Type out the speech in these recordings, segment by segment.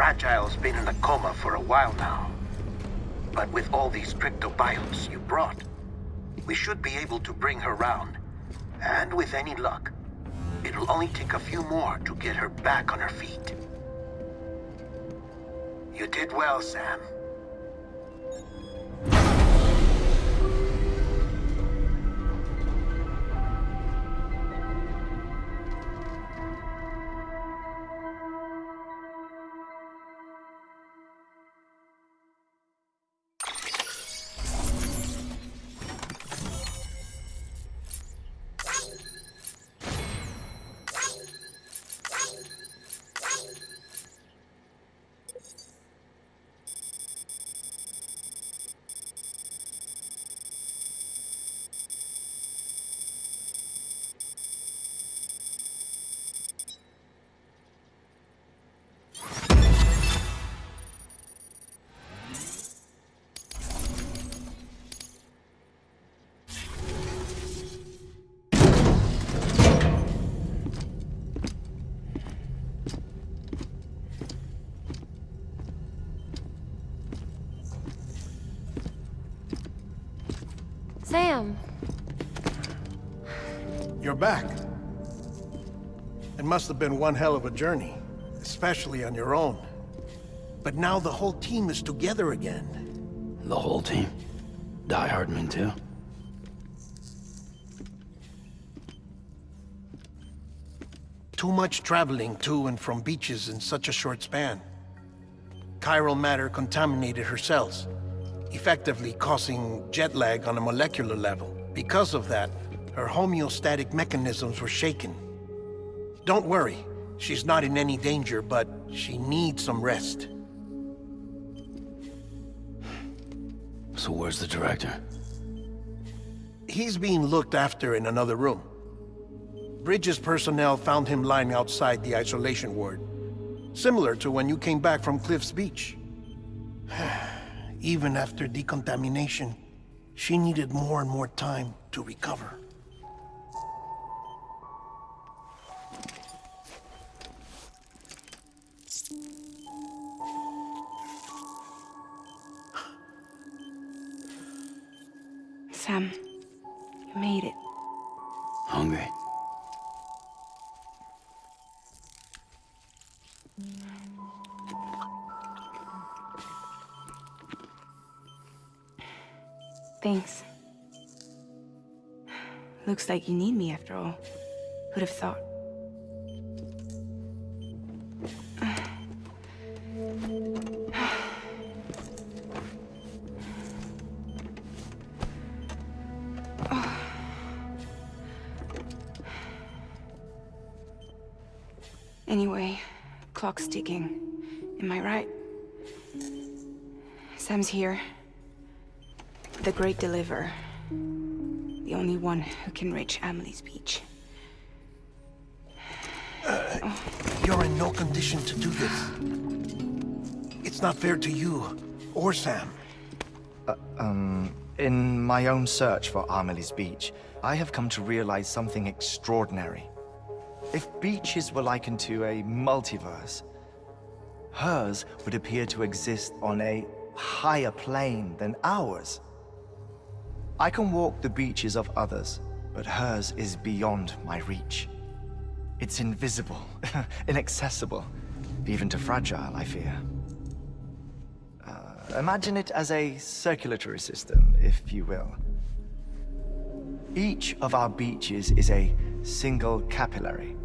Fragile's been in a coma for a while now. But with all these cryptobiotes you brought, we should be able to bring her round. And with any luck, it'll only take a few more to get her back on her feet. You did well, Sam. Sam! You're back. It must have been one hell of a journey, especially on your own. But now the whole team is together again. The whole team? Die Hardman too? Too much traveling to and from beaches in such a short span. Chiral matter contaminated her cells, effectively causing jet lag on a molecular level. Because of that, her homeostatic mechanisms were shaken. Don't worry, she's not in any danger, but she needs some rest. So where's the director? He's being looked after in another room. Bridges personnel found him lying outside the isolation ward, similar to when you came back from Cliff's Beach. Even after decontamination, she needed more and more time to recover. Sam, you made it. Hungry? Thanks. Looks like you need me after all. Who'd have thought? Anyway, clock's ticking. Am I right? Sam's here. The Great Deliverer. The only one who can reach Amelie's Beach. You're in no condition to do this. It's not fair to you, or Sam. In my own search for Amelie's Beach, I have come to realize something extraordinary. If beaches were likened to a multiverse, hers would appear to exist on a higher plane than ours. I can walk the beaches of others, but hers is beyond my reach. It's invisible, inaccessible, even to Fragile, I fear. Imagine it as a circulatory system, if you will. Each of our beaches is a single capillary,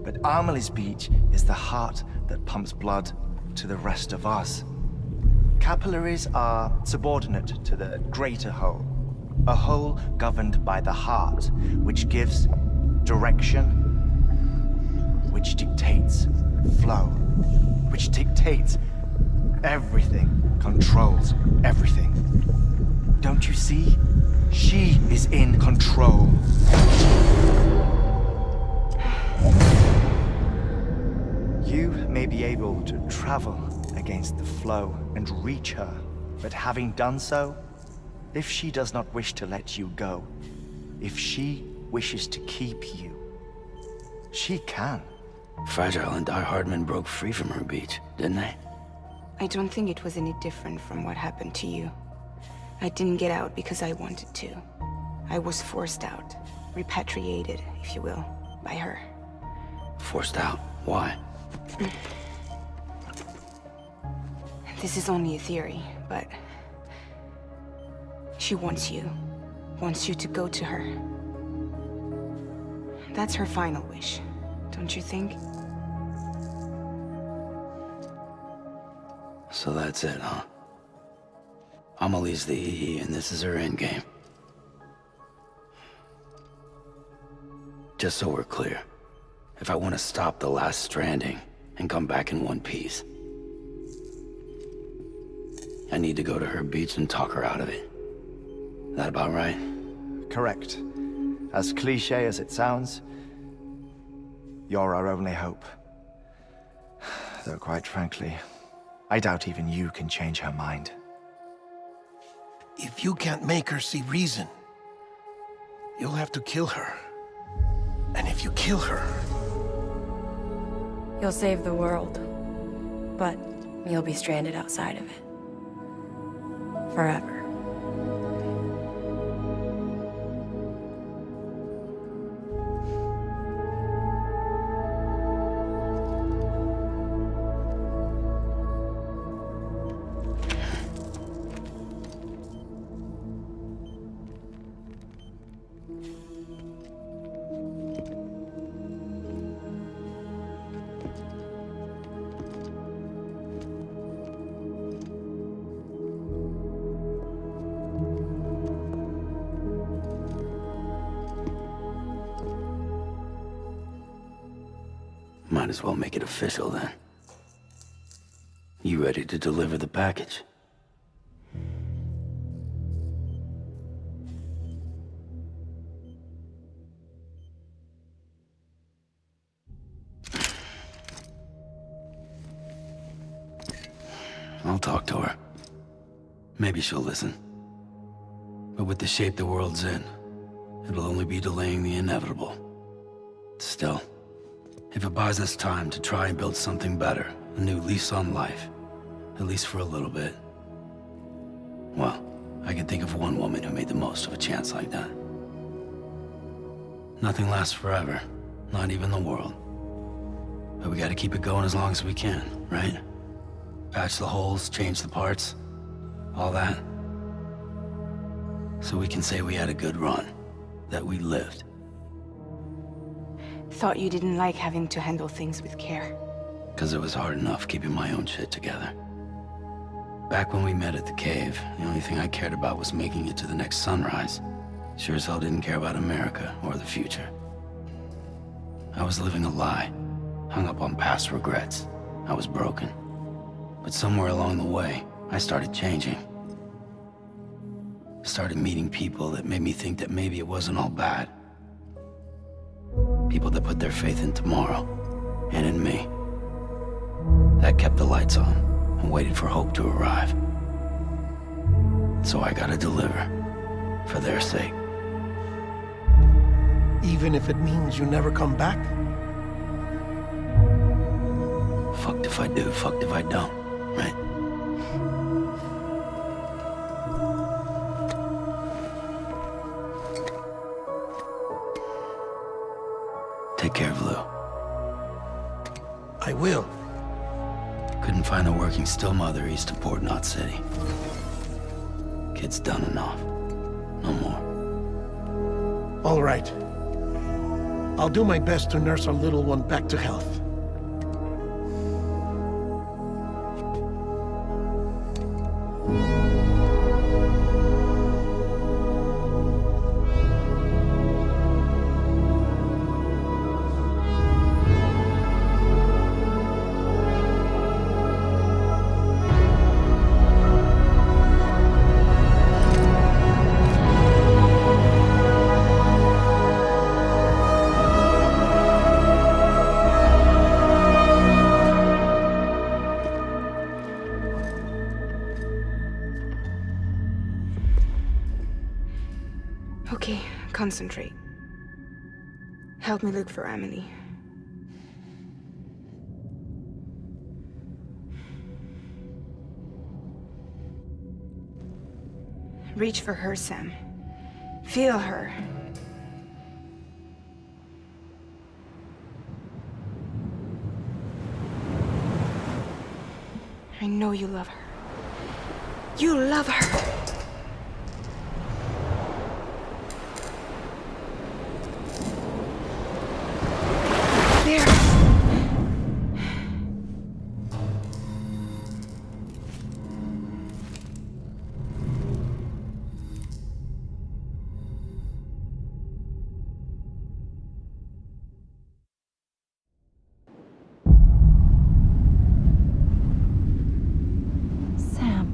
but Amelie's Beach is the heart that pumps blood to the rest of us. Capillaries are subordinate to the greater whole, a whole governed by the heart, which gives direction, which dictates flow, which dictates everything, controls everything. Don't you see? She is in control. You may be able to travel against the flow and reach her, but having done so, if she does not wish to let you go, if she wishes to keep you, she can. Fragile and Die Hardman broke free from her beach, didn't they? I don't think it was any different from what happened to you. I didn't get out because I wanted to. I was forced out. Repatriated, if you will, by her. Forced out? Why? This is only a theory, but... she wants you. Wants you to go to her. That's her final wish, don't you think? So that's it, huh? Amelie's the EE, and this is her endgame. Just so we're clear, if I want to stop the last stranding and come back in one piece, I need to go to her beach and talk her out of it. That about right? Correct. As cliche as it sounds, you're our only hope. Though quite frankly, I doubt even you can change her mind. If you can't make her see reason, you'll have to kill her. And if you kill her... You'll save the world, but you'll be stranded outside of it. Forever. Might as well make it official then. You ready to deliver the package? I'll talk to her. Maybe she'll listen. But with the shape the world's in, it'll only be delaying the inevitable. Still, if it buys us time to try and build something better, a new lease on life, at least for a little bit, well, I can think of one woman who made the most of a chance like that. Nothing lasts forever, not even the world. But we gotta keep it going as long as we can, right? Patch the holes, change the parts, all that. So we can say we had a good run, that we lived. Thought you didn't like having to handle things with care. 'Cause it was hard enough keeping my own shit together. Back when we met at the cave, the only thing I cared about was making it to the next sunrise. Sure as hell didn't care about America or the future. I was living a lie, hung up on past regrets. I was broken. But somewhere along the way, I started changing. Started meeting people that made me think that maybe it wasn't all bad. People that put their faith in tomorrow, and in me. That kept the lights on, and waited for hope to arrive. So I gotta deliver, for their sake. Even if it means you never come back? Fucked if I do, fucked if I don't, right? Take care of Lou. I will. Couldn't find a working still mother east of Port Knot City. Kid's done enough. No more. All right. I'll do my best to nurse our little one back to health. Okay, concentrate. Help me look for Emily. Reach for her, Sam. Feel her. I know you love her. You love her! There! Sam.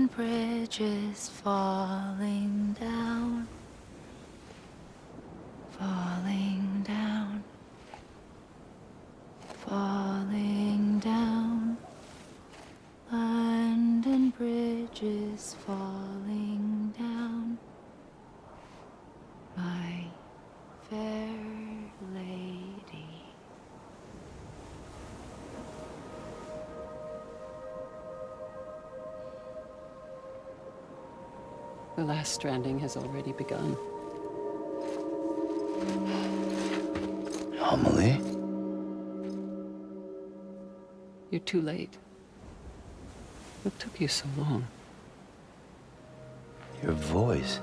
and bridges falling down, falling down, falling down. London Bridge is falling down, my fair lady. The last stranding has already begun. Amelie? You're too late. What took you so long? Your voice.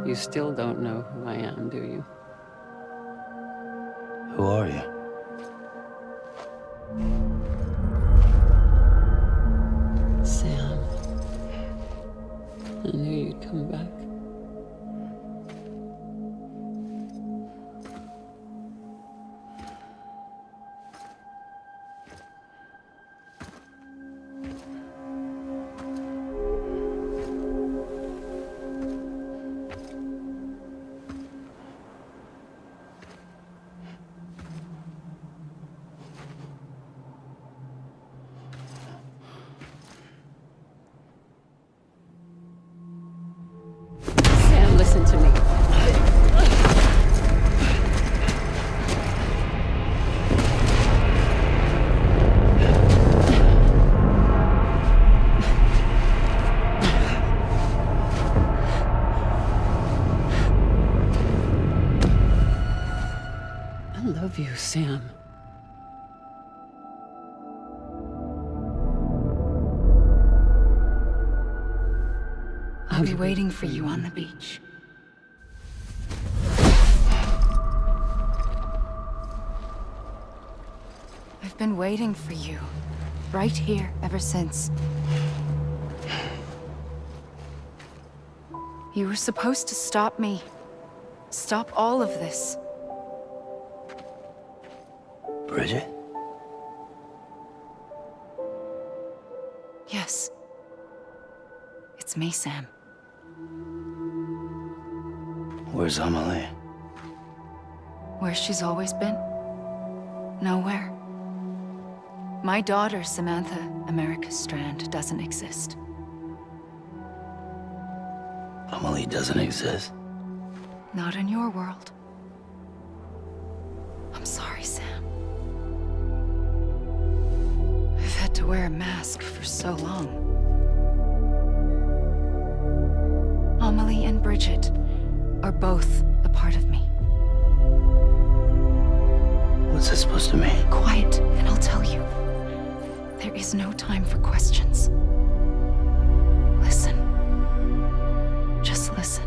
You still don't know who I am, do you? Who are you? Sam. I knew you'd come back. Sam, listen to me. I love you, Sam. I'll be waiting for you on the beach. I've been waiting for you, right here, ever since. You were supposed to stop me. Stop all of this. Bridget? Yes. It's me, Sam. Where's Amelie? Where she's always been? Nowhere. My daughter, Samantha America Strand, doesn't exist. Amelie doesn't exist? Not in your world. I'm sorry, Sam. I've had to wear a mask for so long. Amelie and Bridget are both a part of me. What's that supposed to mean? Quiet, and I'll tell you. There is no time for questions. Listen. Just listen.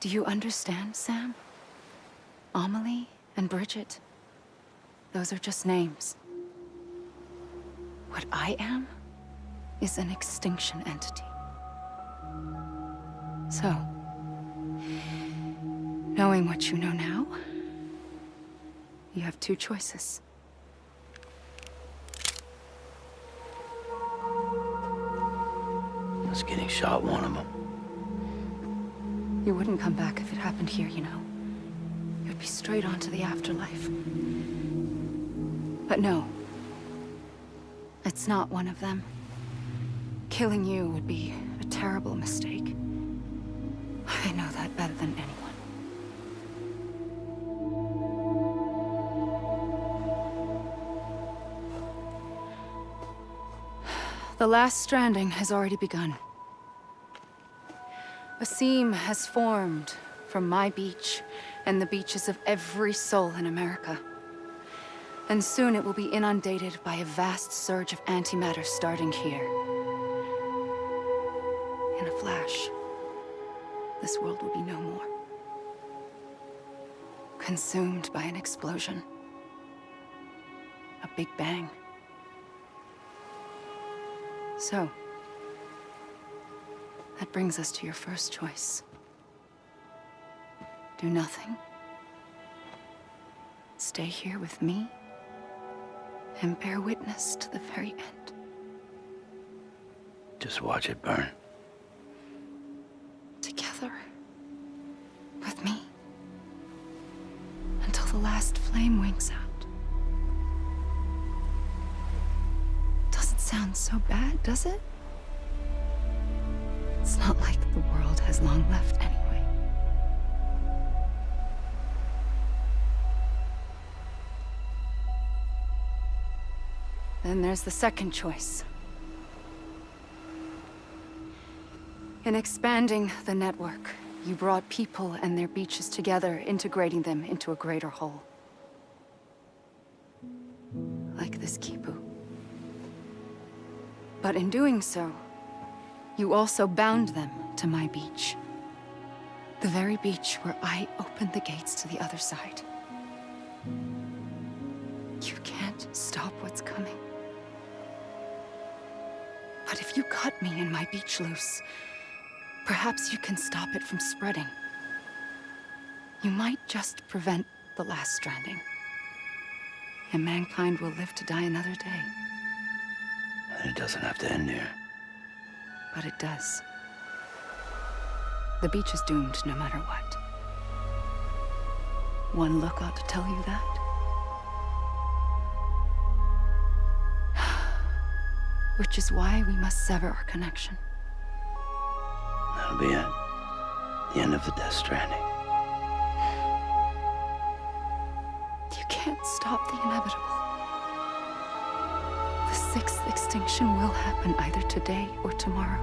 Do you understand, Sam? Amelie and Bridget, those are just names. What I am is an extinction entity. So, knowing what you know now, you have two choices. Was getting shot one of them. You wouldn't come back if it happened here, you know. You'd be straight on to the afterlife. But no. It's not one of them. Killing you would be a terrible mistake. I know that better than anyone. The last stranding has already begun. A seam has formed from my beach and the beaches of every soul in America. And soon it will be inundated by a vast surge of antimatter starting here. In a flash, this world will be no more. Consumed by an explosion. A big bang. So, that brings us to your first choice. Do nothing. Stay here with me. and bear witness to the very end. Just watch it burn. Together. With me. Until the last flame winks out. Doesn't sound so bad, does it? It's not like the world has long left anyway. Then there's the second choice. In expanding the network, you brought people and their beaches together, integrating them into a greater whole. Like this Kipu. But in doing so, you also bound them to my beach. The very beach where I opened the gates to the other side. You can't stop what's coming. But if you cut me and my beach loose, perhaps you can stop it from spreading. You might just prevent the last stranding. And mankind will live to die another day. And it doesn't have to end here. But it does. The beach is doomed no matter what. One look ought to tell you that. Which is why we must sever our connection. That'll be it. The end of the Death Stranding. You can't stop the inevitable. The sixth extinction will happen either today or tomorrow.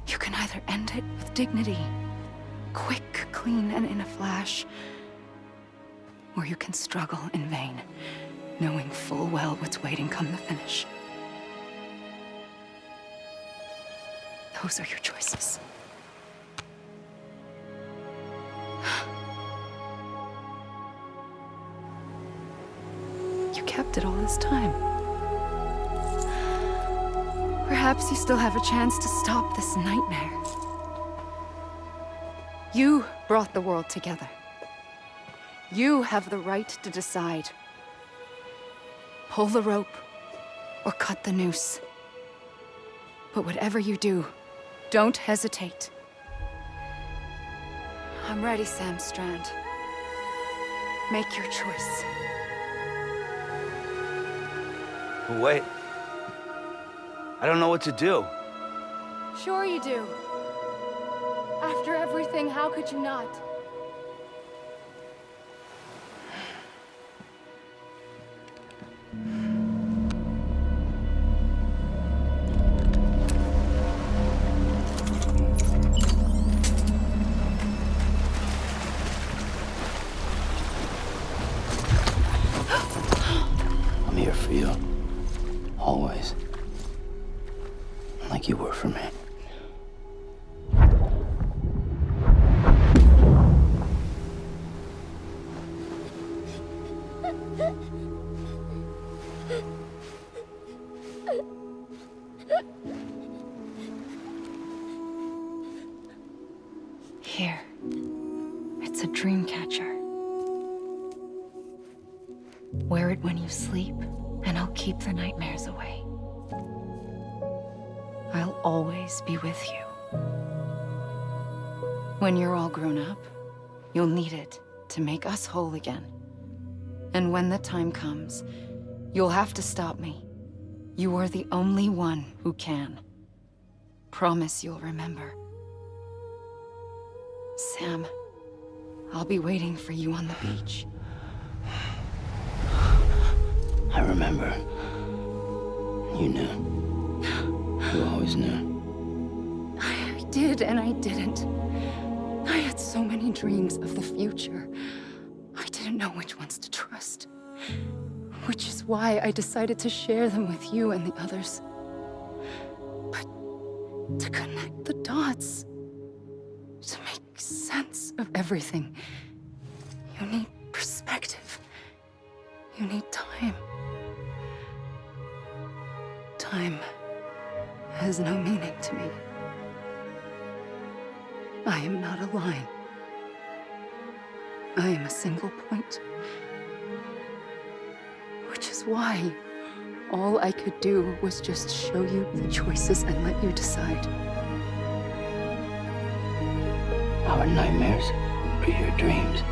You can either end it with dignity, quick, clean, and in a flash, or you can struggle in vain, knowing full well what's waiting come the finish. Those are your choices. You kept it all this time. Perhaps you still have a chance to stop this nightmare. You brought the world together. You have the right to decide. Pull the rope or cut the noose. But whatever you do, don't hesitate. I'm ready, Sam Strand. Make your choice. Wait. I don't know what to do. Sure you do. After everything, how could you not? I'm here for you. Always. Like you were for me. Here. It's a dream catcher. Wear it when you sleep, and I'll keep the nightmares away. I'll always be with you. When you're all grown up, you'll need it to make us whole again. And when the time comes, you'll have to stop me. You are the only one who can. Promise you'll remember. Sam, I'll be waiting for you on the beach. I remember. You knew. You always knew. I did and I didn't. I had so many dreams of the future. I didn't know which ones to trust. Which is why I decided to share them with you and the others. But to connect the dots, to make sense of everything, you need perspective. You need time. Time has no meaning to me. I am not a line. I am a single point. why all I could do was just show you the choices and let you decide. Our nightmares or your dreams?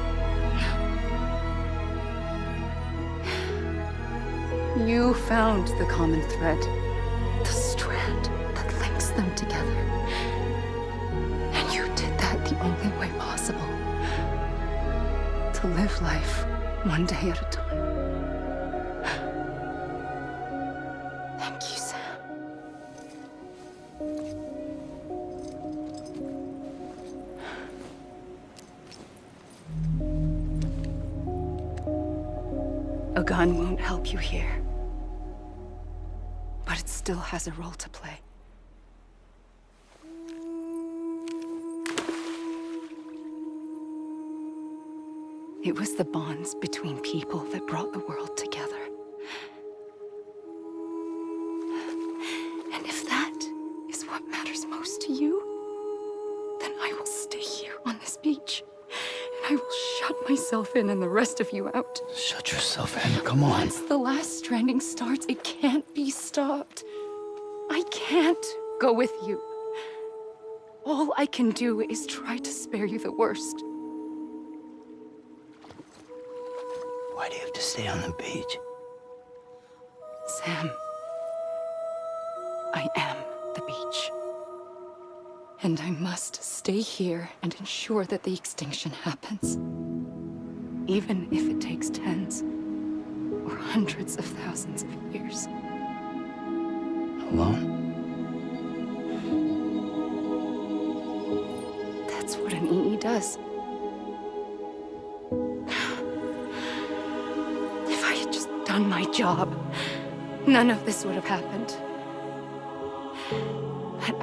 You found the common thread, the strand that links them together. And you did that the only way possible. To live life one day at a time. Thank you, Sam. A gun won't help you here. But it still has a role to play. It was the bonds between people that brought the world together. And if that is what matters most to you, then I will stay here on this beach. And I will shut myself in and the rest of you out. Shut yourself in, come on. Once the last stranding starts, it can't be stopped. I can't go with you. All I can do is try to spare you the worst. Why do you have to stay on the beach? Sam, I am the beach. And I must stay here and ensure that the extinction happens. Even if it takes tens or hundreds of thousands of years. Alone? That's what an EE does. If I had just done my job, none of this would have happened. But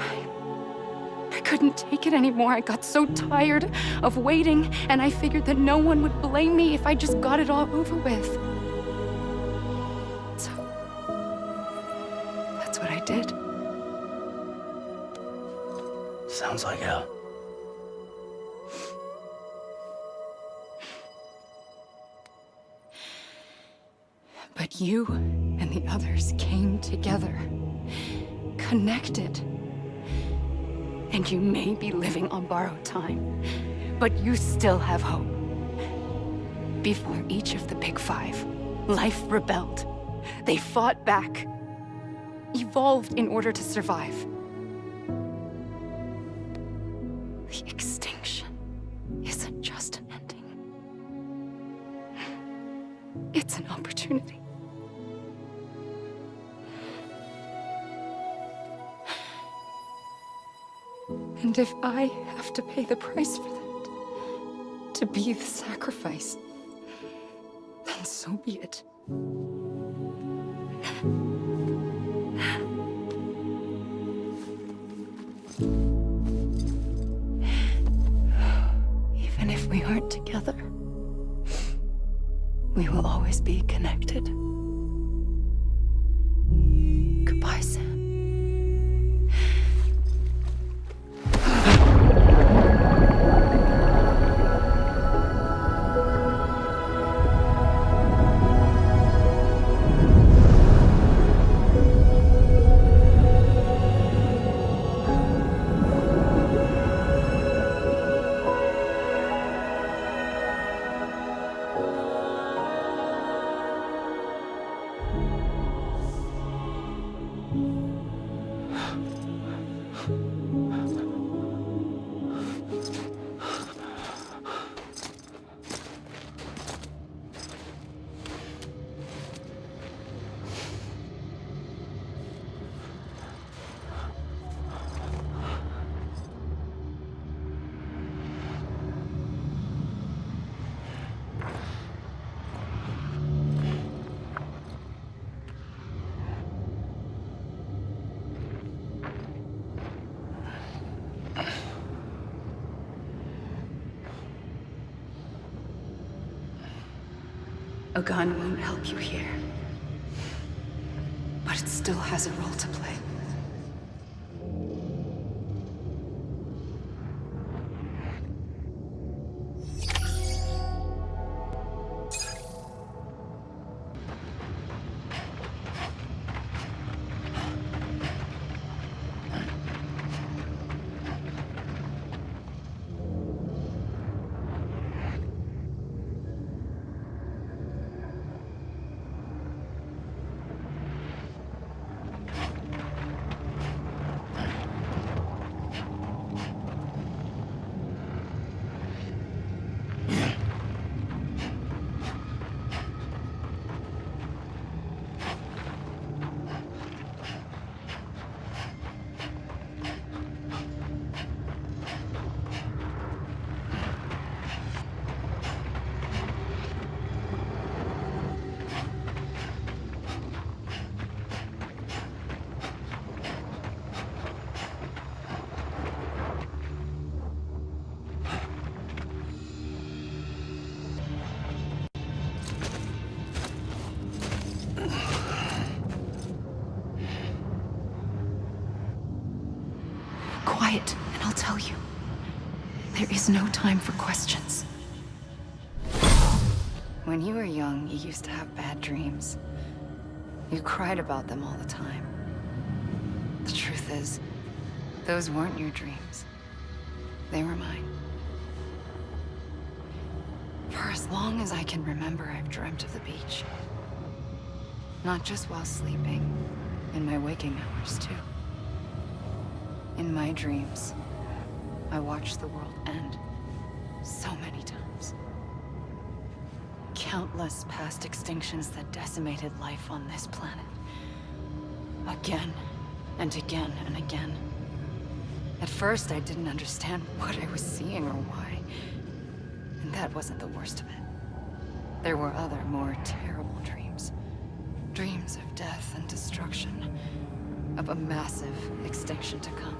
I couldn't take it anymore. I got so tired of waiting, and I figured that no one would blame me if I just got it all over with. So, that's what I did. Sounds like hell. But you and the others came together, connected. And you may be living on borrowed time, but you still have hope. Before each of the Big Five, life rebelled. They fought back, evolved in order to survive. The extinction isn't just an ending. It's an opportunity. And if I have to pay the price for that, to be the sacrifice, then so be it. Even if we aren't together, we will always be connected. Goodbye, Sam. A gun won't help you here, but it still has a role to play. quiet, and I'll tell you. There is no time for questions. When you were young, you used to have bad dreams. You cried about them all the time. The truth is, those weren't your dreams. They were mine. For as long as I can remember, I've dreamt of the beach. Not just while sleeping, in my waking hours too. In my dreams, I watched the world end so many times. Countless past extinctions that decimated life on this planet. Again, and again, and again. At first, I didn't understand what I was seeing or why. And that wasn't the worst of it. There were other, more terrible dreams. Dreams of death and destruction. Of a massive extinction to come.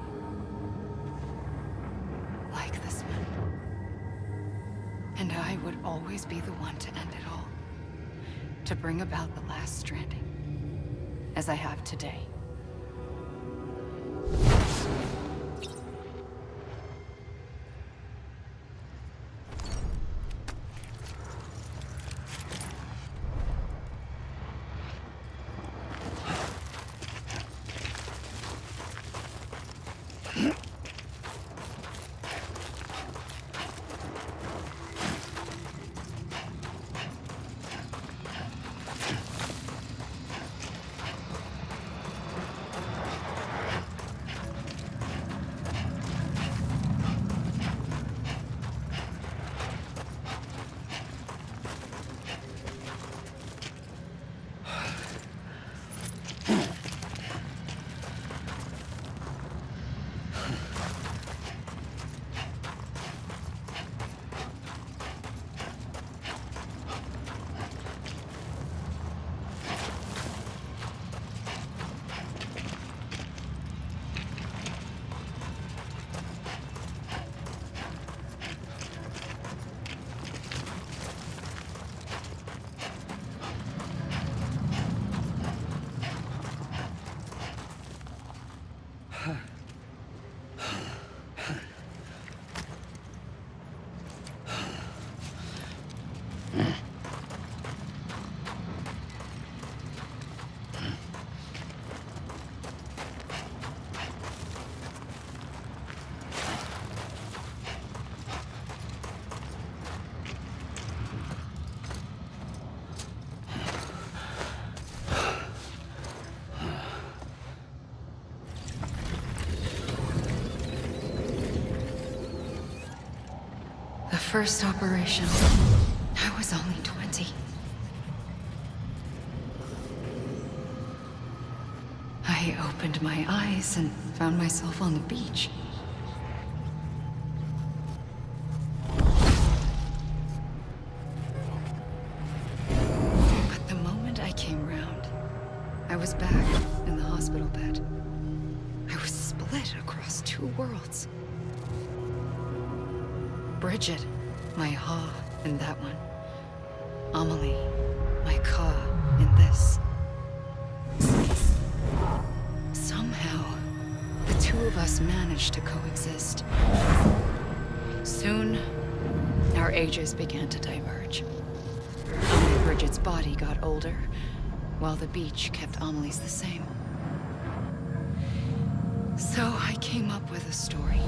Like this one. And I would always be the one to end it all. To bring about the last stranding. As I have today. First operation, I was only 20. I opened my eyes and found myself on the beach. But the moment I came round, I was back in the hospital bed. I was split across two worlds. Bridget, my Ha in that one. Amelie, my Ka in this. Somehow, the two of us managed to coexist. Soon, our ages began to diverge. Bridget's body got older, while the beach kept Amelie's the same. So I came up with a story.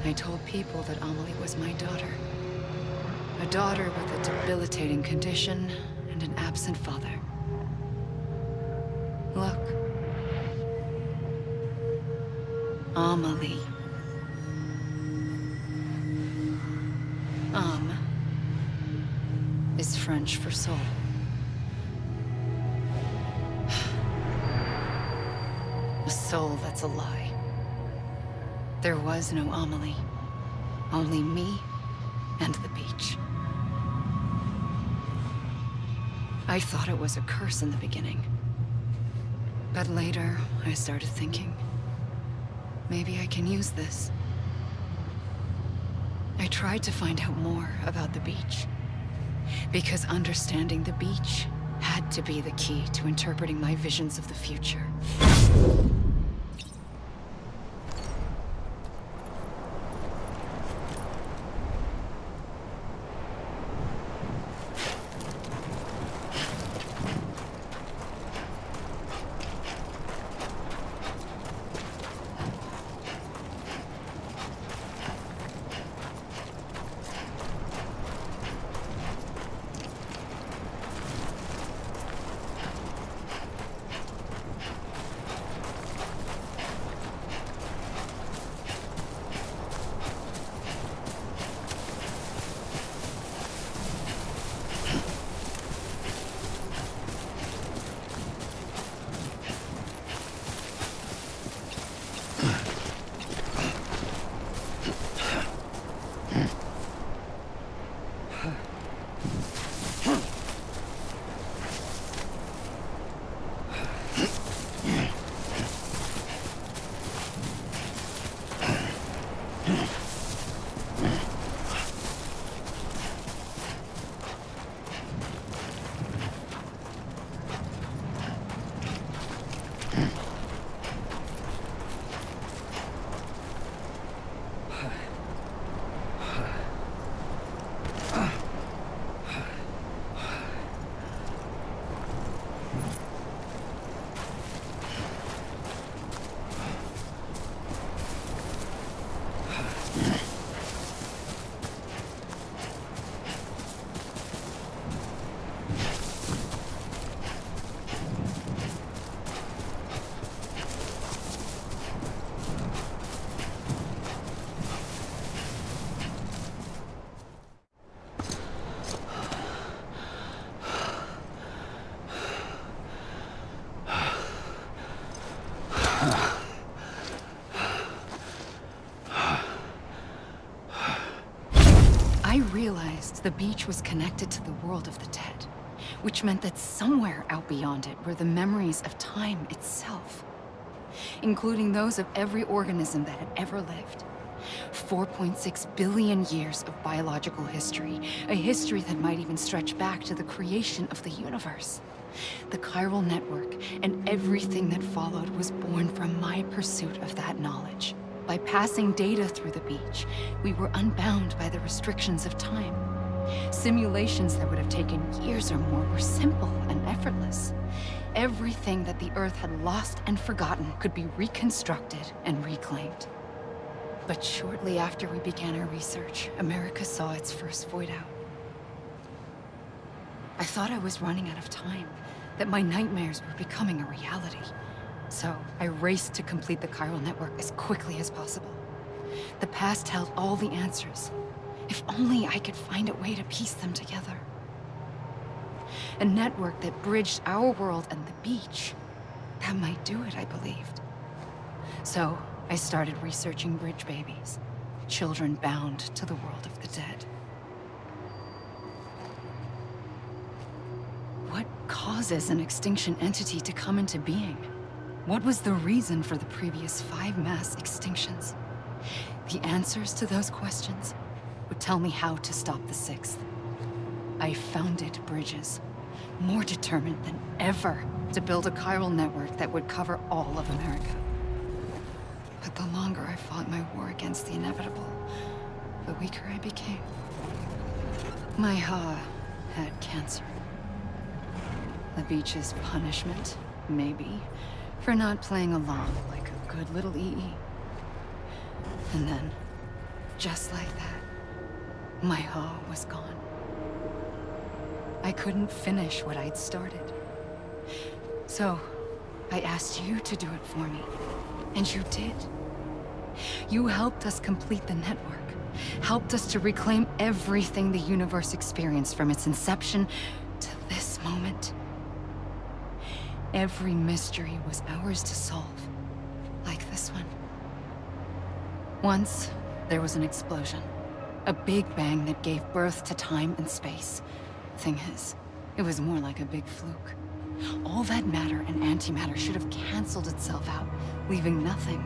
I told people that Amelie was my daughter. A daughter with a debilitating condition and an absent father. Look. Amelie. Is French for soul. A soul that's a lie. There was no Amelie. Only me and the beach. I thought it was a curse in the beginning. But later, I started thinking, maybe I can use this. I tried to find out more about the beach. Because understanding the beach had to be the key to interpreting my visions of the future. the beach was connected to the world of the dead, which meant that somewhere out beyond it were the memories of time itself, including those of every organism that had ever lived. 4.6 billion years of biological history, a history that might even stretch back to the creation of the universe. The chiral network and everything that followed was born from my pursuit of that knowledge. By passing data through the beach, we were unbound by the restrictions of time. Simulations that would have taken years or more were simple and effortless. Everything that the Earth had lost and forgotten could be reconstructed and reclaimed. But shortly after we began our research, America saw its first void out. I thought I was running out of time, that my nightmares were becoming a reality. So I raced to complete the chiral network as quickly as possible. The past held all the answers. If only I could find a way to piece them together. A network that bridged our world and the beach. That might do it, I believed. So I started researching bridge babies, children bound to the world of the dead. What causes an extinction entity to come into being? What was the reason for the previous 5 mass extinctions? The answers to those questions would tell me how to stop the 6th. I founded bridges, more determined than ever to build a chiral network that would cover all of America. But the longer I fought my war against the inevitable, the weaker I became. My Ha had cancer. The beach's punishment, maybe, for not playing along like a good little EE. And then, just like that, my Ha was gone. I couldn't finish what I'd started. So, I asked you to do it for me, and you did. You helped us complete the network, helped us to reclaim everything the universe experienced from its inception to this moment. Every mystery was ours to solve, like this one. Once, there was an explosion. A big bang that gave birth to time and space. Thing is, it was more like a big fluke. All that matter and antimatter should have canceled itself out, leaving nothing.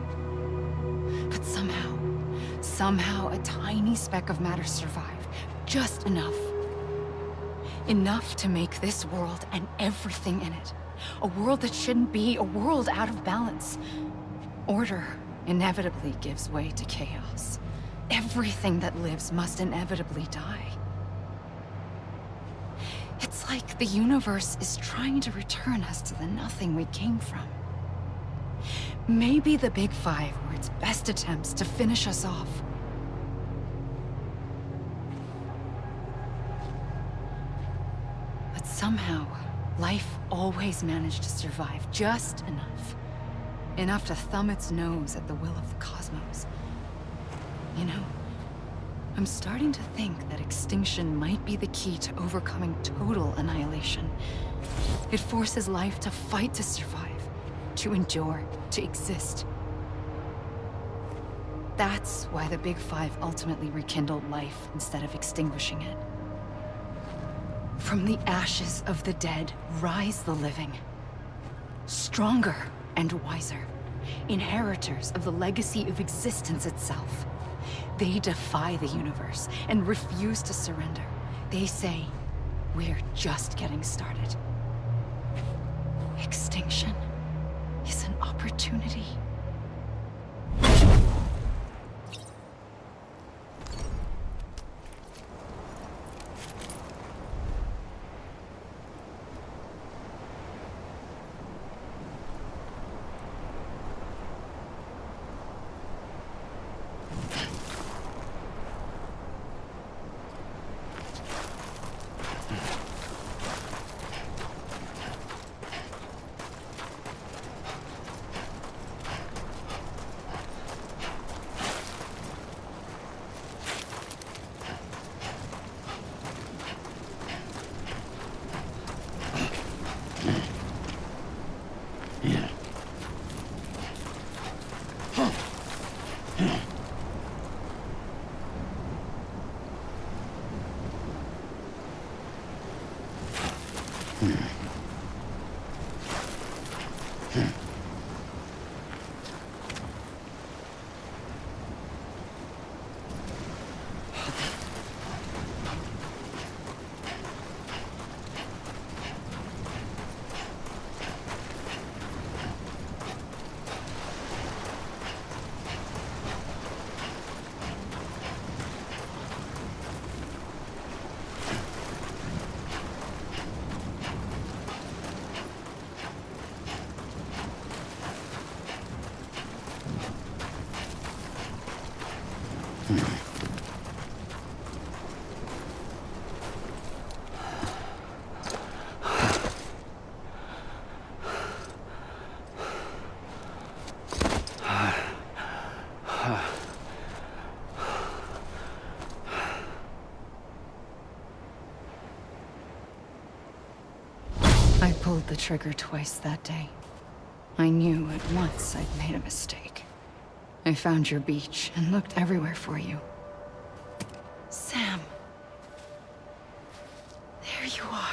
But somehow a tiny speck of matter survived. Just enough. Enough to make this world and everything in it. A world that shouldn't be, a world out of balance. Order inevitably gives way to chaos. Everything that lives must inevitably die. It's like the universe is trying to return us to the nothing we came from. Maybe the Big Five were its best attempts to finish us off. But somehow, life always managed to survive just enough. Enough to thumb its nose at the will of the cosmos. You know, I'm starting to think that extinction might be the key to overcoming total annihilation. It forces life to fight to survive, to endure, to exist. That's why the Big Five ultimately rekindled life instead of extinguishing it. From the ashes of the dead rise the living. Stronger and wiser. Inheritors of the legacy of existence itself. They defy the universe and refuse to surrender. They say, we're just getting started. Extinction is an opportunity. I pulled the trigger twice that day. I knew at once I'd made a mistake. I found your beach and looked everywhere for you. Sam. There you are.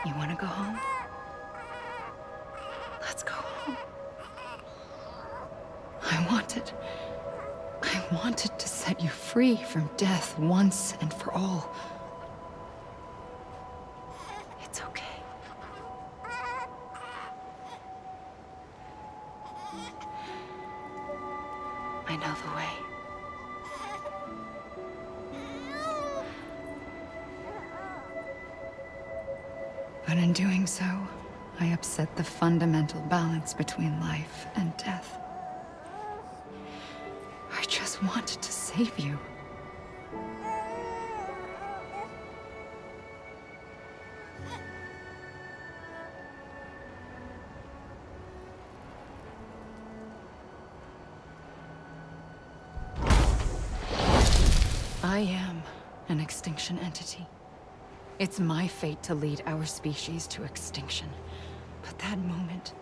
You want to go home? Let's go home. I wanted to set you free from death once and for all. It's okay. I know the way. But in doing so, I upset the fundamental balance between life and death. I just wanted to save you. I am an extinction entity. It's my fate to lead our species to extinction. But that moment,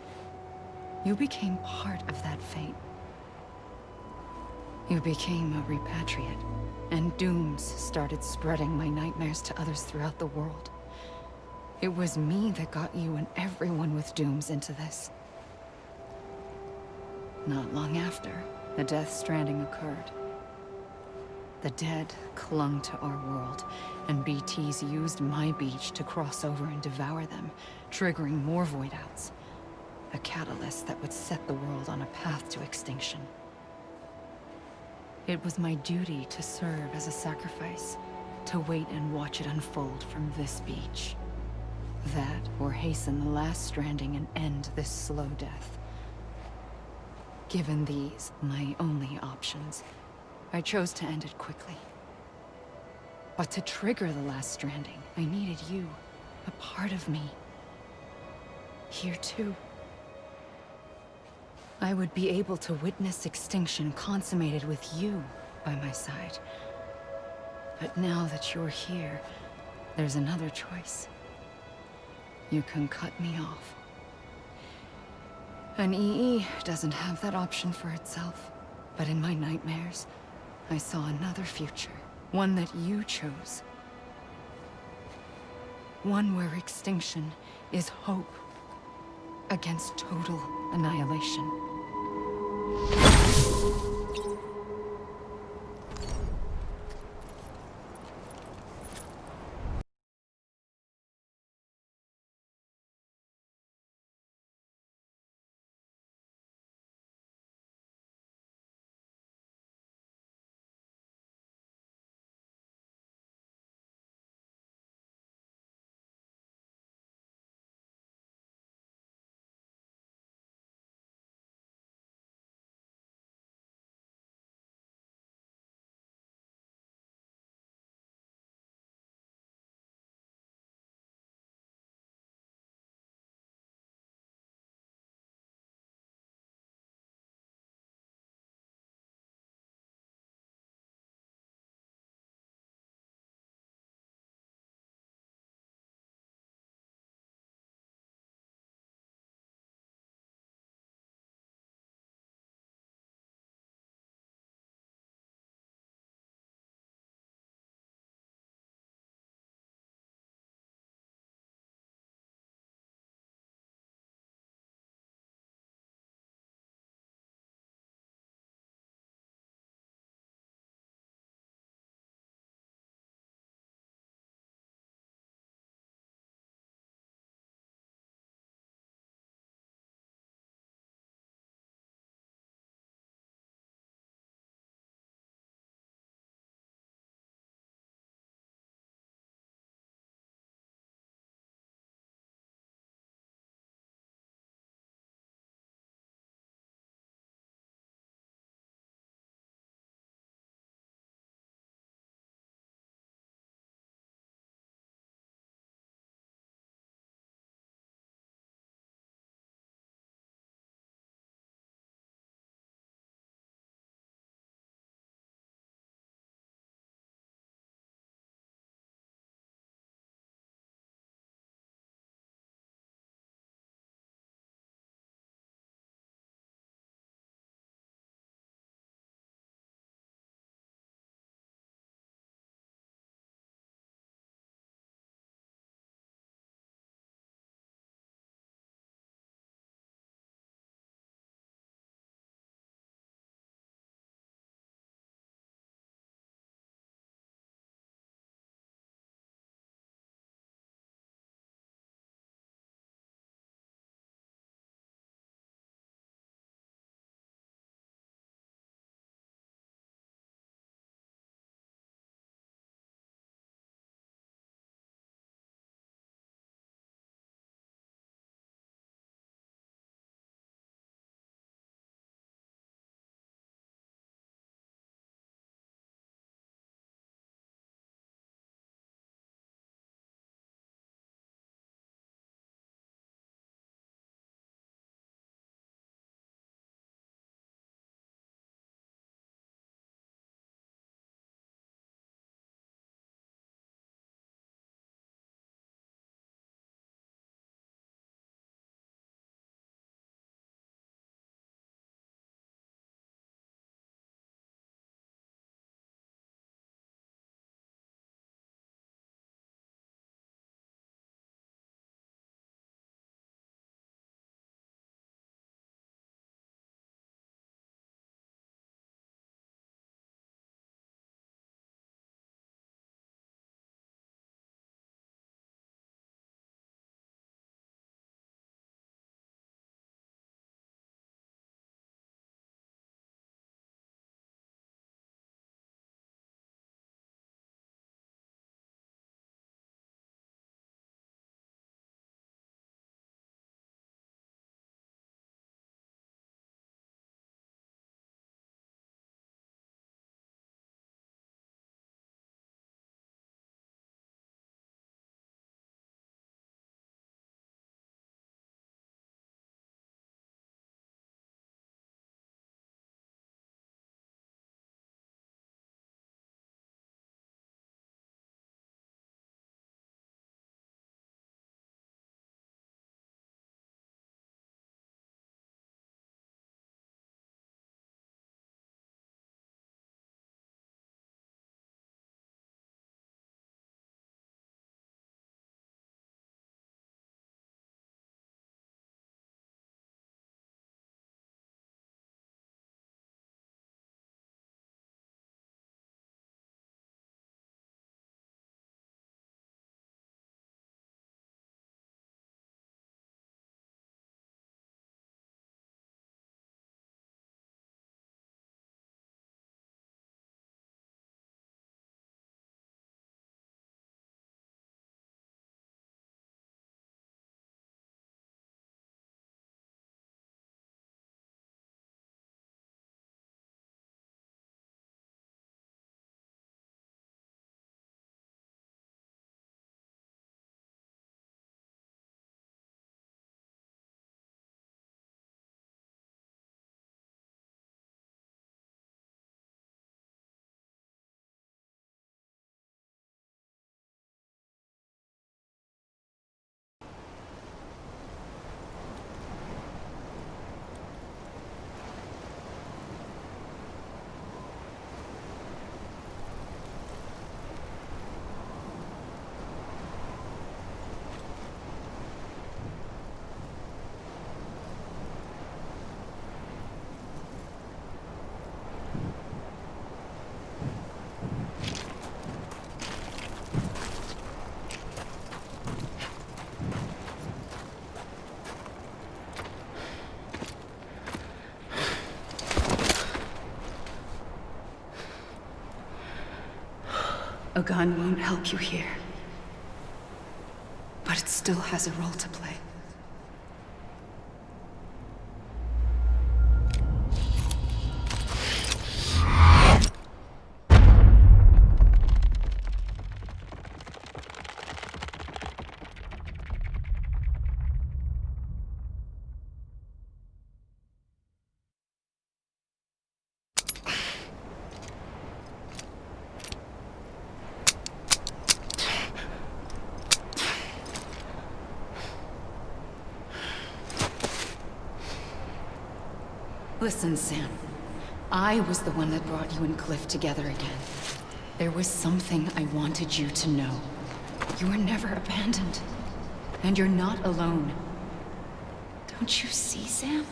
you became part of that fate. You became a repatriate, and dooms started spreading my nightmares to others throughout the world. It was me that got you and everyone with dooms into this. Not long after, the Death Stranding occurred. The dead clung to our world, and BTs used my beach to cross over and devour them, triggering more void-outs. A catalyst that would set the world on a path to extinction. It was my duty to serve as a sacrifice, to wait and watch it unfold from this beach. That, or hasten the last stranding and end this slow death. Given these, my only options, I chose to end it quickly. But to trigger the last stranding, I needed you, a part of me. Here too. I would be able to witness extinction consummated with you by my side. But now that you're here, there's another choice. You can cut me off. An EE doesn't have that option for itself, but in my nightmares, I saw another future, one that you chose. One where extinction is hope against total annihilation. A gun won't help you here. But it still has a role to play. Listen, Sam. I was the one that brought you and Cliff together again. There was something I wanted you to know. You were never abandoned. And you're not alone. Don't you see, Sam?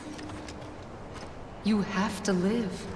You have to live.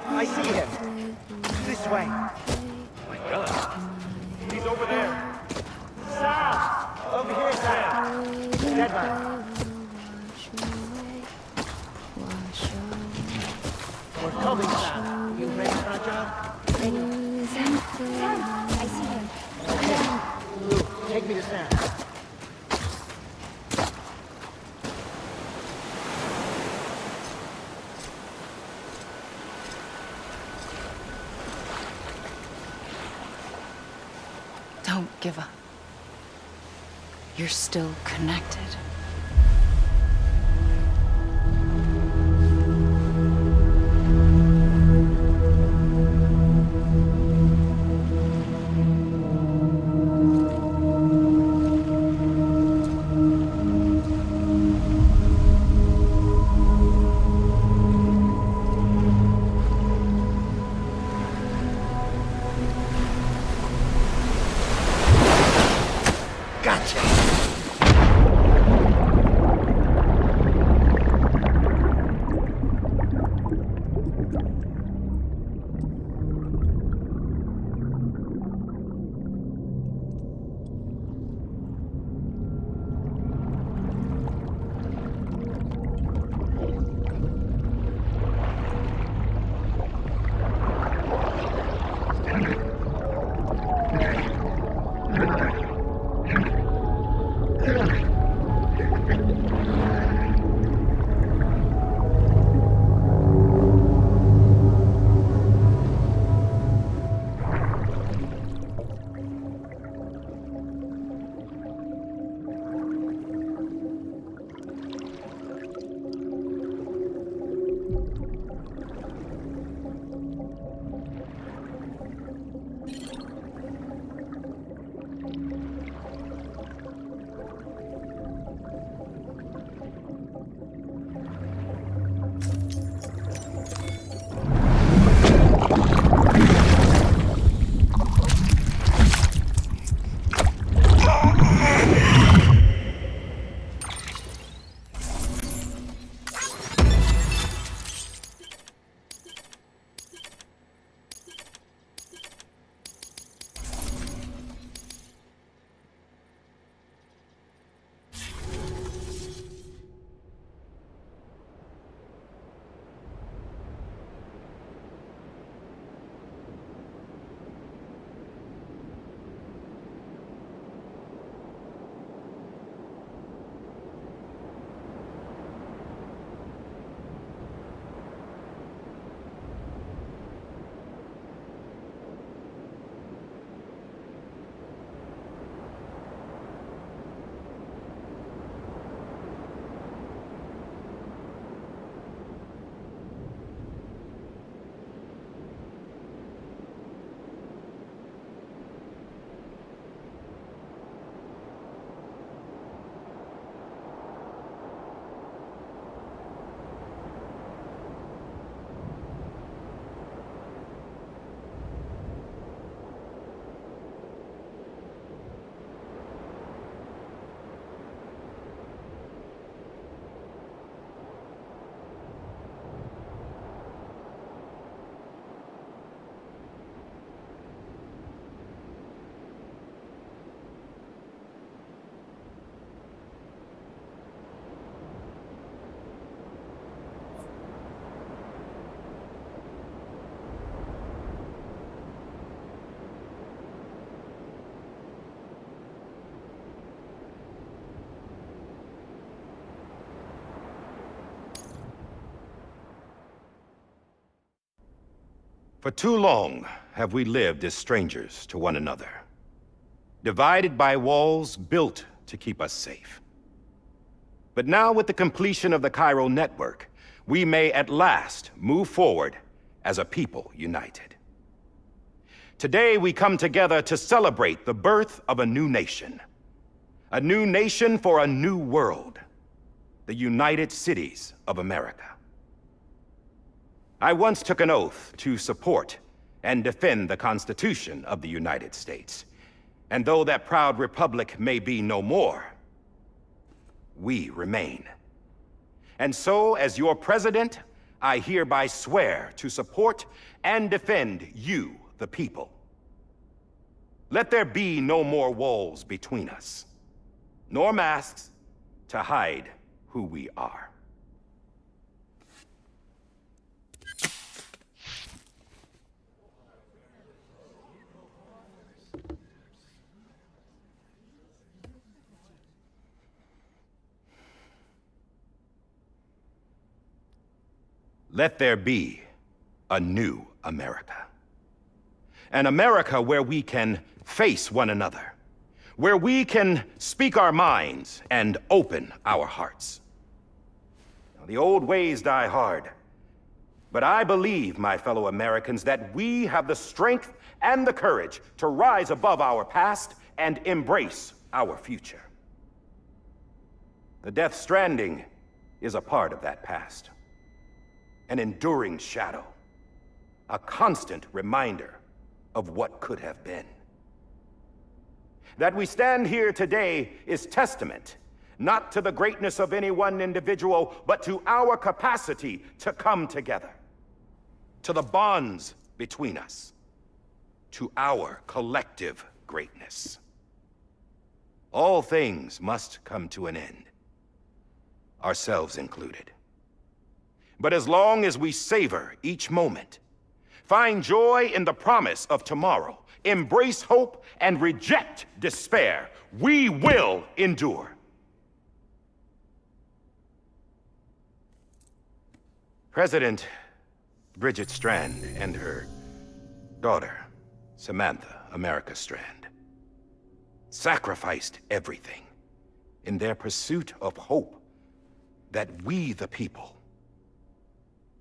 I see him. This way. Oh my God. He's over there. Sam! Over here, Sam. Dead man. We're coming, Sam. You ready for our job? Ready. Sam, I see him. Okay. Lou, take me to Sam. Don't give up. You're still connected. Gotcha! For too long have we lived as strangers to one another, divided by walls built to keep us safe. But now, with the completion of the chiral network, we may at last move forward as a people united. Today, we come together to celebrate the birth of a new nation. A new nation for a new world. The United Cities of America. I once took an oath to support and defend the Constitution of the United States. And though that proud republic may be no more, we remain. And so, as your president, I hereby swear to support and defend you, the people. Let there be no more walls between us, nor masks to hide who we are. Let there be a new America. An America where we can face one another, where we can speak our minds and open our hearts. Now, the old ways die hard, but I believe, my fellow Americans, that we have the strength and the courage to rise above our past and embrace our future. The Death Stranding is a part of that past. An enduring shadow, a constant reminder of what could have been. That we stand here today is testament, not to the greatness of any one individual, but to our capacity to come together, to the bonds between us, to our collective greatness. All things must come to an end, ourselves included. But as long as we savor each moment, find joy in the promise of tomorrow, embrace hope, and reject despair, we will endure. President Bridget Strand and her daughter, Samantha America Strand, sacrificed everything in their pursuit of hope that we, the people,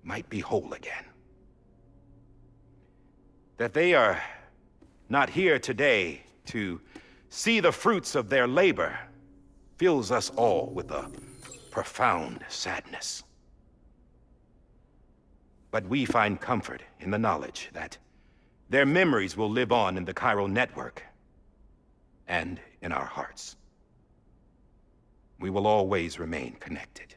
might be whole again. That they are not here today to see the fruits of their labor fills us all with a profound sadness. But we find comfort in the knowledge that their memories will live on in the chiral network and in our hearts. We will always remain connected.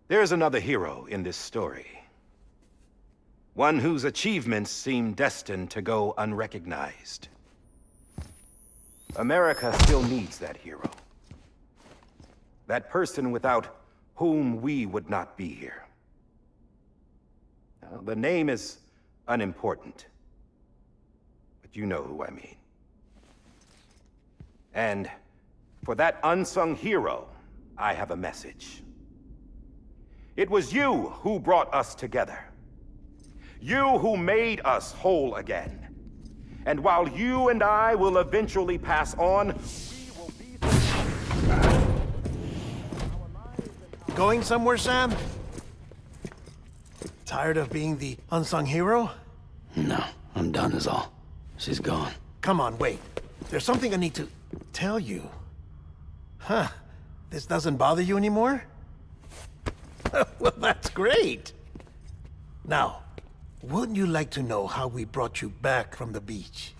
There is another hero in this story. One whose achievements seem destined to go unrecognized. America still needs that hero. That person without whom we would not be here. Now, the name is unimportant, but you know who I mean. And for that unsung hero, I have a message. It was you who brought us together. You who made us whole again. And while you and I will eventually pass on, we will be... Going somewhere, Sam? Tired of being the unsung hero? No, I'm done is all. She's gone. Come on, wait. There's something I need to tell you. Huh. This doesn't bother you anymore? Well, that's great. Now, wouldn't you like to know how we brought you back from the beach?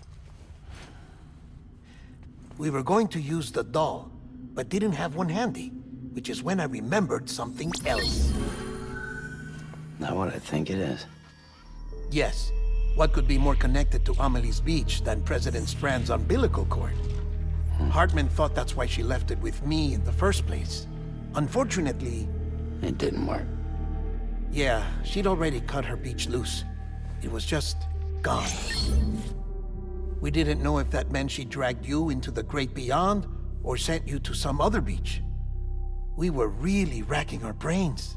We were going to use the doll, but didn't have one handy, which is when I remembered something else. Not what I think it is. Yes. What could be more connected to Amelie's beach than President Strand's umbilical cord? Hartman thought that's why she left it with me in the first place. Unfortunately... It didn't work. Yeah, she'd already cut her beach loose. It was just gone. We didn't know if that meant she dragged you into the great beyond or sent you to some other beach. We were really racking our brains.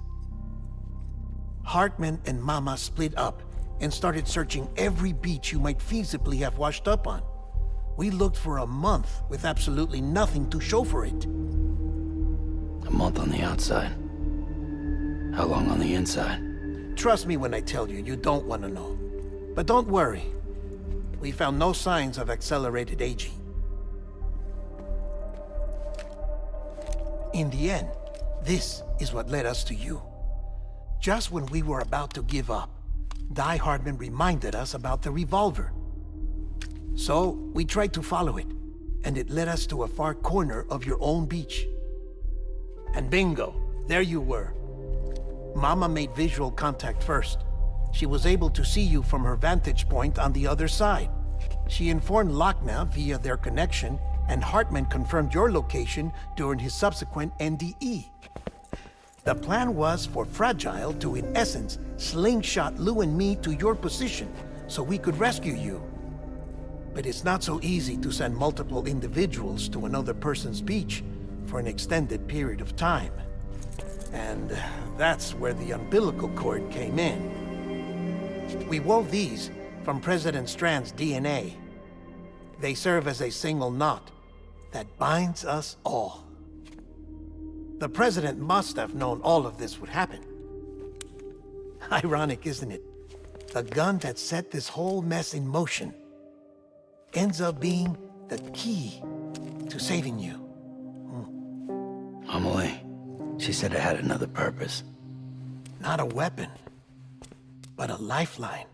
Hartman and Mama split up and started searching every beach you might feasibly have washed up on. We looked for a month with absolutely nothing to show for it. A month on the outside. How long on the inside? Trust me when I tell you, you don't want to know. But don't worry. We found no signs of accelerated aging. In the end, this is what led us to you. Just when we were about to give up, Die Hartman reminded us about the revolver. So, we tried to follow it, and it led us to a far corner of your own beach. And bingo, there you were. Mama made visual contact first. She was able to see you from her vantage point on the other side. She informed Lochner via their connection, and Hartman confirmed your location during his subsequent NDE. The plan was for Fragile to, in essence, slingshot Lou and me to your position so we could rescue you. But it's not so easy to send multiple individuals to another person's beach for an extended period of time. And that's where the umbilical cord came in. We wove these from President Strand's DNA. They serve as a single knot that binds us all. The President must have known all of this would happen. Ironic, isn't it? The gun that set this whole mess in motion ends up being the key to saving you. Amelie, she said it had another purpose. Not a weapon, but a lifeline.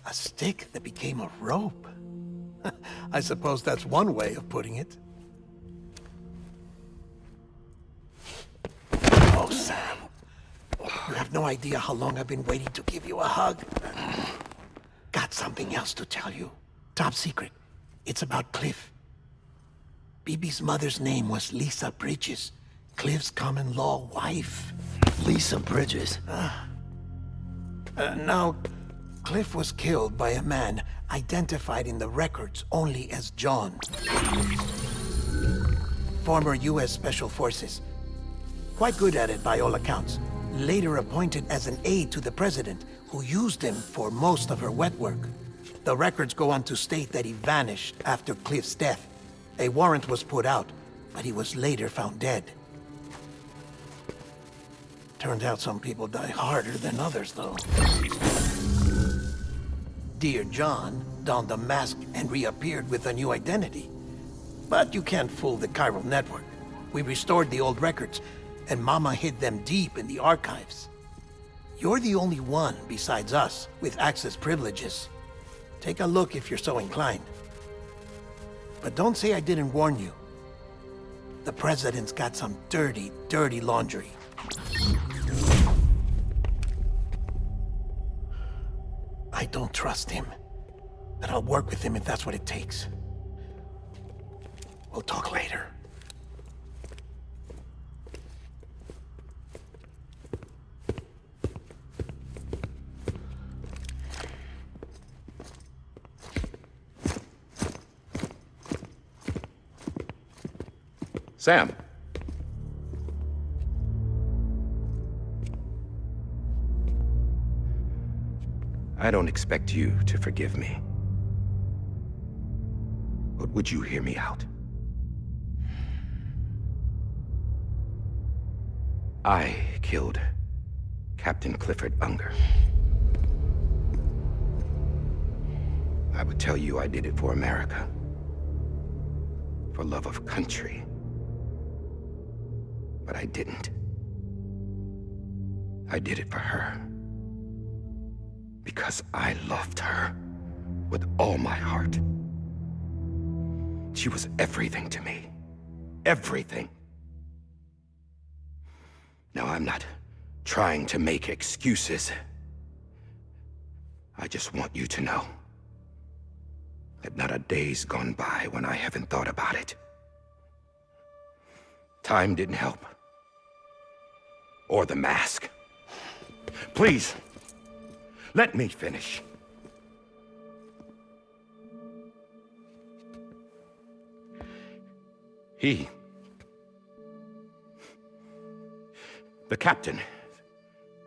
A stick that became a rope. I suppose that's one way of putting it. Oh, Sam. You have no idea how long I've been waiting to give you a hug. Got something else to tell you. Top secret. It's about Cliff. Bibi's mother's name was Lisa Bridges, Cliff's common-law wife. Lisa Bridges? Now, Cliff was killed by a man identified in the records only as John. Former U.S. Special Forces. Quite good at it by all accounts. Later appointed as an aide to the president, who used him for most of her wet work. The records go on to state that he vanished after Cliff's death. A warrant was put out, but he was later found dead. Turned out some people die harder than others, though. Dear John donned a mask and reappeared with a new identity. But you can't fool the chiral network. We restored the old records, and Mama hid them deep in the archives. You're the only one, besides us, with access privileges. Take a look if you're so inclined. But don't say I didn't warn you. The President's got some dirty, dirty laundry. I don't trust him, but I'll work with him if that's what it takes. We'll talk later. Sam. I don't expect you to forgive me. But would you hear me out? I killed Captain Clifford Unger. I would tell you I did it for America. For love of country. But I didn't. I did it for her. Because I loved her with all my heart. She was everything to me. Everything. Now, I'm not trying to make excuses. I just want you to know that not a day's gone by when I haven't thought about it. Time didn't help. Or the mask. Please, let me finish. The captain,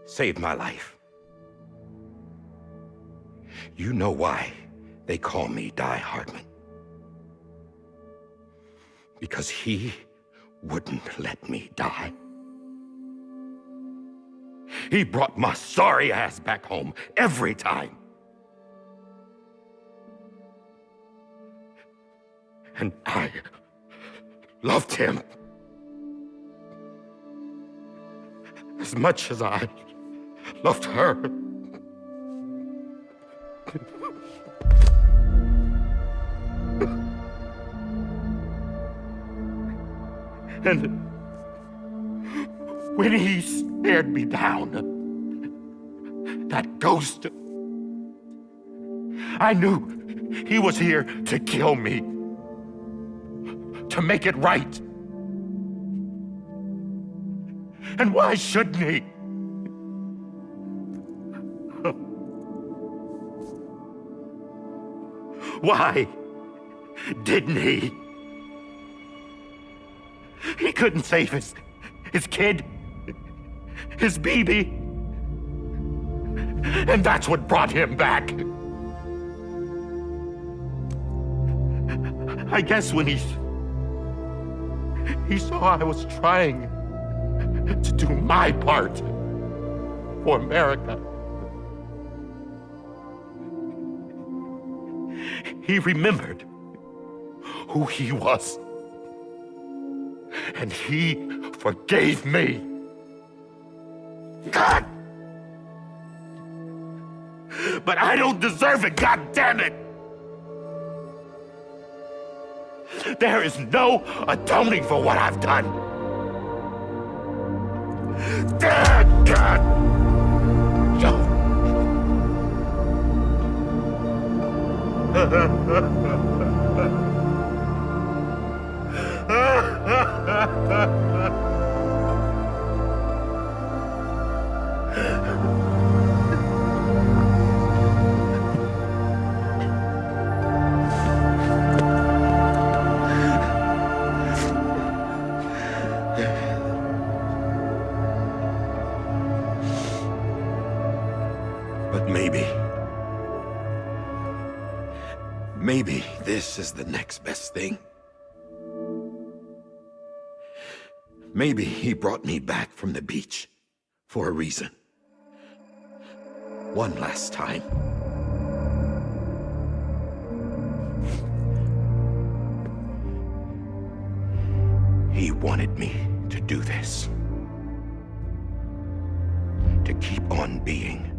saved my life. You know why they call me Die Hardman? Because he wouldn't let me die. He brought my sorry ass back home every time. And I loved him as much as I loved her. And when he stared me down, that ghost, I knew he was here to kill me, to make it right. And why shouldn't he? Why didn't he? He couldn't save his kid, his baby. And that's what brought him back. I guess when he saw I was trying to do my part for America, he remembered who he was. And he forgave me. God! But I don't deserve it, God damn it! There is no atoning for what I've done. God! But maybe this is the next best thing. Maybe he brought me back from the beach for a reason. One last time. He wanted me to do this. To keep on being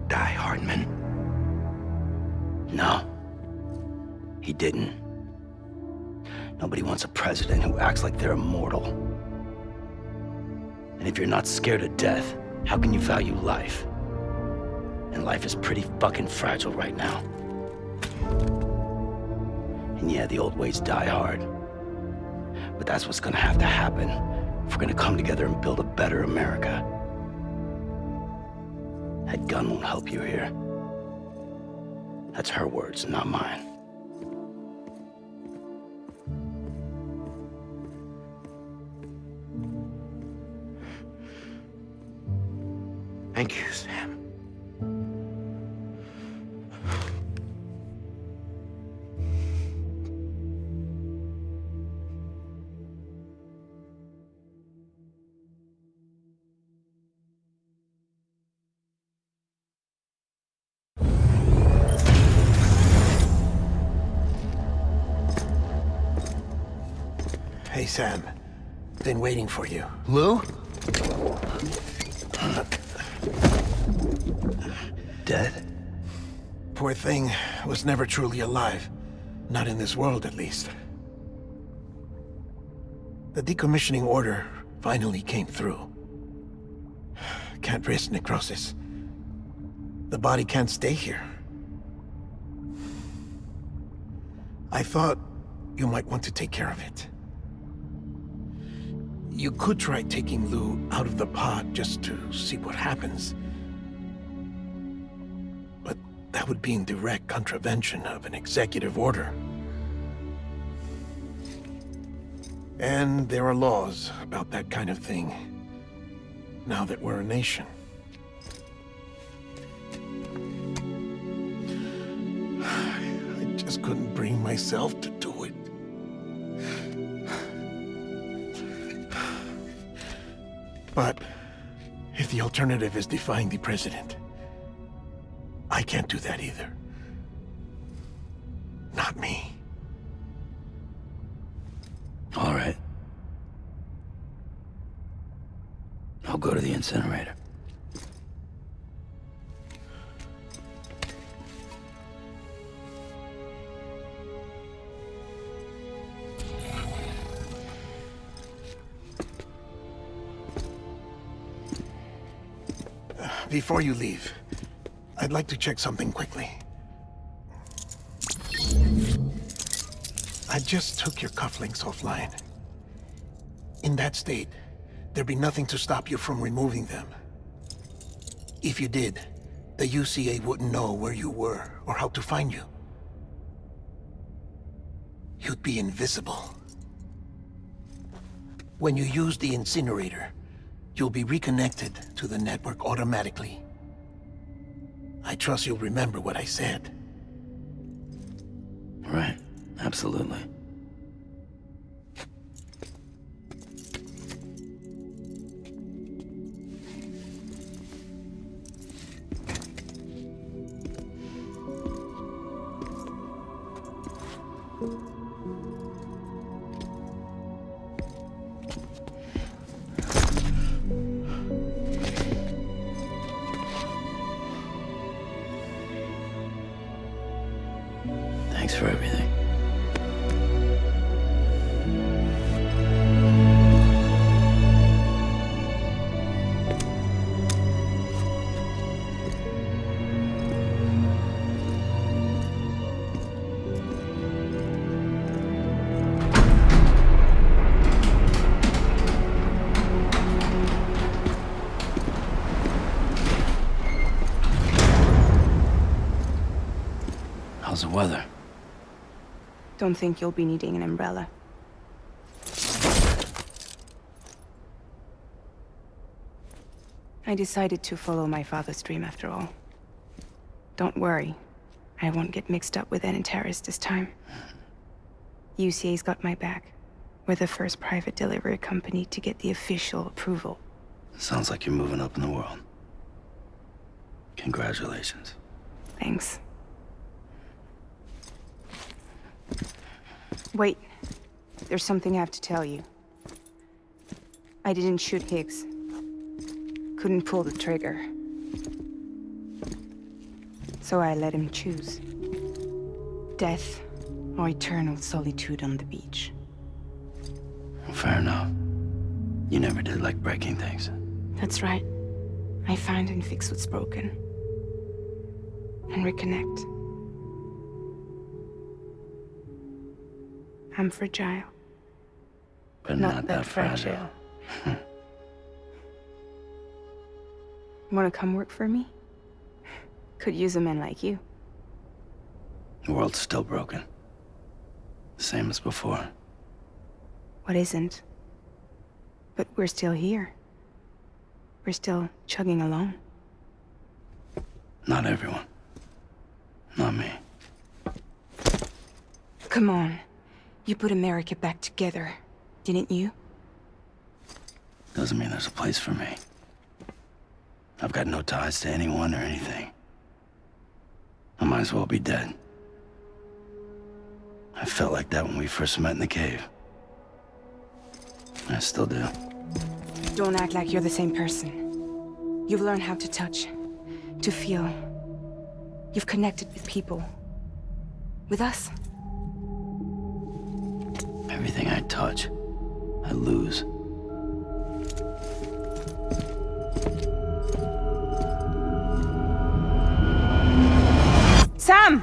Die Hardman. No. He didn't. Nobody wants a president who acts like they're immortal. And if you're not scared of death, how can you value life? And life is pretty fucking fragile right now. And yeah, the old ways die hard. But that's what's gonna have to happen if we're gonna come together and build a better America. That gun won't help you here. That's her words, not mine. Thank you, Sam. Hey, Sam. Been waiting for you. Lou? Dead? Poor thing was never truly alive. Not in this world, at least. The decommissioning order finally came through. Can't risk necrosis. The body can't stay here. I thought you might want to take care of it. You could try taking Lou out of the pod just to see what happens. But that would be in direct contravention of an executive order. And there are laws about that kind of thing, now that we're a nation. couldn't bring myself to do it. But if the alternative is defying the president, I can't do that either. Not me. All right. I'll go to the incinerator. Before you leave, I'd like to check something quickly. I just took your cufflinks offline. In that state, there'd be nothing to stop you from removing them. If you did, the UCA wouldn't know where you were or how to find you. You'd be invisible. When you use the incinerator, you'll be reconnected to the network automatically. I trust you'll remember what I said. Right. Absolutely. Thanks for everything. How's the weather? Don't think you'll be needing an umbrella. I decided to follow my father's dream after all. Don't worry, I won't get mixed up with any terrorists this time. UCA's got my back. We're the first private delivery company to get the official approval. Sounds like you're moving up in the world. Congratulations. Thanks. Wait, there's something I have to tell you. I didn't shoot Higgs. Couldn't pull the trigger. So I let him choose. Death or eternal solitude on the beach. Fair enough. You never did like breaking things. That's right. I find and fix what's broken. And reconnect. I'm fragile. But not that fragile. Wanna come work for me? Could use a man like you. The world's still broken. Same as before. What isn't? But we're still here. We're still chugging along. Not everyone. Not me. Come on. You put America back together, didn't you? Doesn't mean there's a place for me. I've got no ties to anyone or anything. I might as well be dead. I felt like that when we first met in the cave. I still do. Don't act like you're the same person. You've learned how to touch, to feel. You've connected with people. With us. Everything I touch, I lose. Sam!